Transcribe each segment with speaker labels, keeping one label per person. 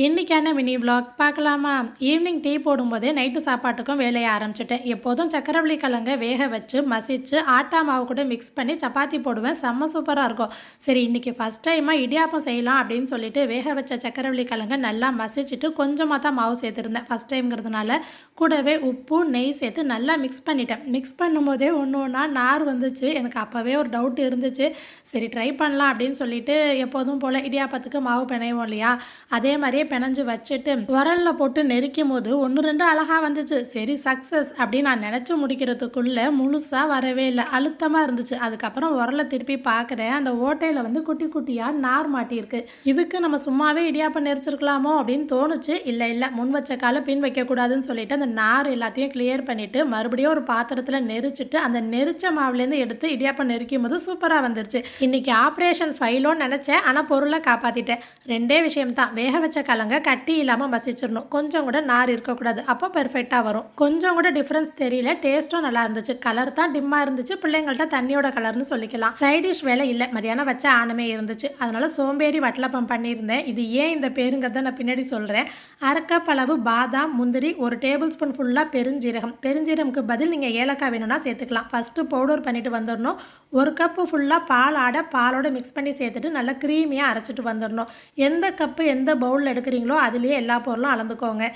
Speaker 1: இன்னைக்கான mini vlog பார்க்கலாமா? Evening tea போடும்போதே நைட்டு சாப்பாட்டுக்கும் வேலையை ஆரம்பிச்சிட்டேன். எப்போதும் சக்கரவள்ளி கிழங்க வேக வச்சு மசிச்சு ஆட்டா மாவு கூட மிக்ஸ் பண்ணி சப்பாத்தி போடுவேன். செம்ம சூப்பராக இருக்கும். சரி, இன்னைக்கு ஃபஸ்ட் டைமாக இடியாப்பம் செய்யலாம் அப்படின்னு சொல்லிட்டு வேக வச்ச சக்கரவள்ளி கிழங்க நல்லா மசிச்சுட்டு கொஞ்சமாக தான் மாவு சேர்த்துருந்தேன். ஃபஸ்ட் டைம்ங்கிறதுனால கூடவே உப்பு நெய் சேர்த்து நல்லா மிக்ஸ் பண்ணிட்டேன். மிக்ஸ் பண்ணும்போதே ஒன்று ஒன்றா நார் வந்துச்சு. எனக்கு அப்போவே ஒரு டவுட் இருந்துச்சு. சரி, ட்ரை பண்ணலாம் அப்படின்னு சொல்லிட்டு எப்போதும் போல் இடியாப்பத்துக்கு மாவு பிணைவோம் இல்லையா, அதே மாதிரியே பிணைஞ்சு வச்சுட்டு உரலில் போட்டு நெரிக்கும் போது ஒன்று ரெண்டு அழகாக வந்துச்சு. சரி, சக்ஸஸ் அப்படின்னு நான் நினச்சி முடிக்கிறதுக்குள்ளே முழுசாக வரவே இல்லை, அழுத்தமாக இருந்துச்சு. அதுக்கப்புறம் உரலை திருப்பி பார்க்குறேன், அந்த ஓட்டையில் வந்து குட்டி குட்டியாக நார் மாட்டியிருக்கு. இதுக்கு நம்ம சும்மாவே இடியாப்பம் நெரிச்சிருக்கலாமோ அப்படின்னு தோணுச்சு. இல்லை இல்லை, முன் வச்ச காலை பின் வைக்கக்கூடாதுன்னு சொல்லிட்டு அந்த நார் எல்லாத்தையும் கிளியர் பண்ணிவிட்டு மறுபடியும் ஒரு பாத்திரத்தில் நெரிச்சிட்டு அந்த நெரிச்ச மாவுலேருந்து எடுத்து இடியாப்பம் நெரிக்கும் போது சூப்பராக வந்துருச்சு. இன்றைக்கி ஆப்ரேஷன் ஃபைலோன்னு நினச்சேன், ஆனால் பொருளை காப்பாற்றிட்டேன். ரெண்டே விஷயம்தான், வேக வச்ச கிழங்க கட்டி இல்லாமல் மசிச்சிடணும், கொஞ்சம் கூட நார் இருக்கக்கூடாது, அப்போ பெர்ஃபெக்டாக வரும். கொஞ்சம் கூட டிஃப்ரென்ஸ் தெரியல, டேஸ்ட்டும் நல்லா இருந்துச்சு. கலர் தான் டிம்மாக இருந்துச்சு, பிள்ளைங்கள்ட்ட தண்ணியோட கலர்னு சொல்லிக்கலாம். சைடிஷ் வேலை இல்லை, மதியானம் வச்ச ஆனமே இருந்துச்சு. அதனால் சோம்பேறி வட்டலப்பம் பண்ணியிருந்தேன். இது ஏன் இந்த பேருங்கிறத நான் பின்னாடி சொல்கிறேன். அரை கப் அளவு பாதாம் முந்திரி, ஒரு டேபிள் ஸ்பூன் ஃபுல்லாக பெருஞ்சீரகம். பெருஞ்சீரகம்க்கு பதில் நீங்கள் ஏலக்காய் வேணும்னா சேர்த்துக்கலாம். ஃபஸ்ட்டு பவுடர் பண்ணிவிட்டு வந்துடணும். ஒரு கப்பு ஃபுல்லாக பால் ஆடை பாலோட மிக்ஸ் பண்ணி சேர்த்துட்டு நல்லா க்ரீமியாக அரைச்சிட்டு வந்துடணும். எந்த கப்பு எந்த பவுலில் எடுக்கிறீங்களோ அதுலேயே எல்லா பொருளும் அளந்துக்கோங்க.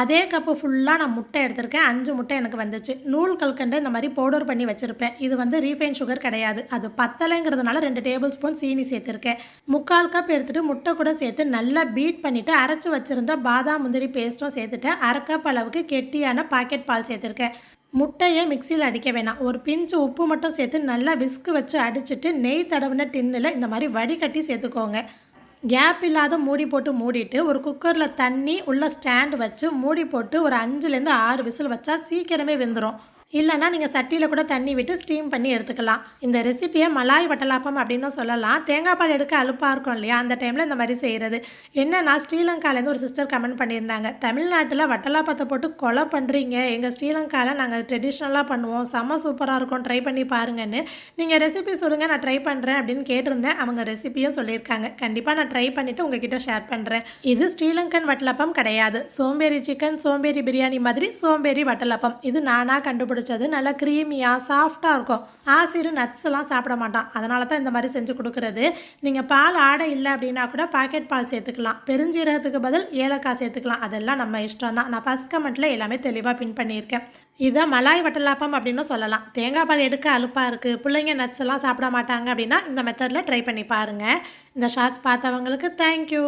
Speaker 1: அதே கப்பு ஃபுல்லாக நான் முட்டை எடுத்திருக்கேன். 5 முட்டை எனக்கு வந்துச்சு. நூல் கல்கண்டு இந்த மாதிரி பவுடர் பண்ணி வச்சுருப்பேன். இது வந்து ரீஃபைன் சுகர் கிடையாது, அது பத்தலைங்கிறதுனால 2 டேபிள் ஸ்பூன் சீனி சேர்த்துருக்கேன். 3/4 கப் எடுத்துகிட்டு முட்டை கூட சேர்த்து நல்லா பீட் பண்ணிவிட்டு அரைச்சி வச்சுருந்த பாதாம் முந்திரி பேஸ்ட்டும் சேர்த்துட்டேன். அரை கப் அளவுக்கு கெட்டியான பாக்கெட் பால் சேர்த்துருக்கேன். முட்டையை மிக்சியில் அடிக்க வேணாம், ஒரு பிஞ்சு உப்பு மட்டும் சேர்த்து நல்லா விஸ்கு வச்சு அடிச்சுட்டு நெய் தடவின டின்னில் இந்த மாதிரி வடிகட்டி சேர்த்துக்கோங்க. கேப் இல்லாத மூடி போட்டு மூடிட்டு ஒரு குக்கரில் தண்ணி உள்ள ஸ்டாண்ட் வச்சு மூடி போட்டு ஒரு 5லேருந்து 6 விசில் வச்சா சீக்கிரமே வெந்துடும். இல்லைனா நீங்கள் சட்டியில் கூட தண்ணி விட்டு ஸ்டீம் பண்ணி எடுத்துக்கலாம். இந்த ரெசிப்பியை மலாய் வட்டலாப்பம் அப்படின்னு சொல்லலாம். தேங்காய் பால் எடுக்க அலுப்பாக இருக்கும் இல்லையா, அந்த டைமில் இந்த மாதிரி செய்கிறது. என்னன்னா, ஸ்ரீலங்காலேருந்து ஒரு சிஸ்டர் கமெண்ட் பண்ணியிருந்தாங்க, தமிழ்நாட்டில் வட்டலாப்பத்தை போட்டு கொலை பண்ணுறீங்க, எங்கள் ஸ்ரீலங்காவில் நாங்கள் ட்ரெடிஷ்னலாக பண்ணுவோம், செம்ம சூப்பராக இருக்கும், ட்ரை பண்ணி பாருங்கன்னு. நீங்கள் ரெசிபி சொல்லுங்கள், நான் ட்ரை பண்ணுறேன் அப்படின்னு கேட்டிருந்தேன். அவங்க ரெசிப்பியும் சொல்லியிருக்காங்க. கண்டிப்பாக நான் ட்ரை பண்ணிவிட்டு உங்ககிட்ட ஷேர் பண்ணுறேன். இது ஸ்ரீலங்கன் வட்டலாப்பம் கிடையாது, சோம்பேறி சிக்கன் சோம்பேறி பிரியாணி மாதிரி சோம்பேறி வட்டலாப்பம். இது நானாக கண்டுபிடிச்சது. நல்லா க்ரீமியாக சாஃப்டாக இருக்கும். ஆசிரு நட்ஸ் எல்லாம் சாப்பிட மாட்டான், அதனால தான் இந்த மாதிரி செஞ்சு கொடுக்குறது. நீங்கள் பால் ஆடை இல்லை அப்படின்னா கூட பாக்கெட் பால் சேர்த்துக்கலாம். பெருஞ்சீரகத்துக்கு பதில் ஏலக்காய் சேர்த்துக்கலாம். அதெல்லாம் நம்ம இஷ்டம் தான். நான் ஃபஸ்ட் கமெண்ட்டில் எல்லாமே தெளிவாக பின் பண்ணியிருக்கேன். இதை மலாய் வட்டலாப்பம் அப்படின்னு சொல்லலாம். தேங்காய் பால் எடுக்க அலுப்பாக இருக்குது, பிள்ளைங்க நட்ஸ் எல்லாம் சாப்பிட மாட்டாங்க அப்படின்னா இந்த மெத்தடில் ட்ரை பண்ணி பாருங்கள். இந்த ஷார்ட்ஸ் பார்த்தவங்களுக்கு தேங்க்யூ.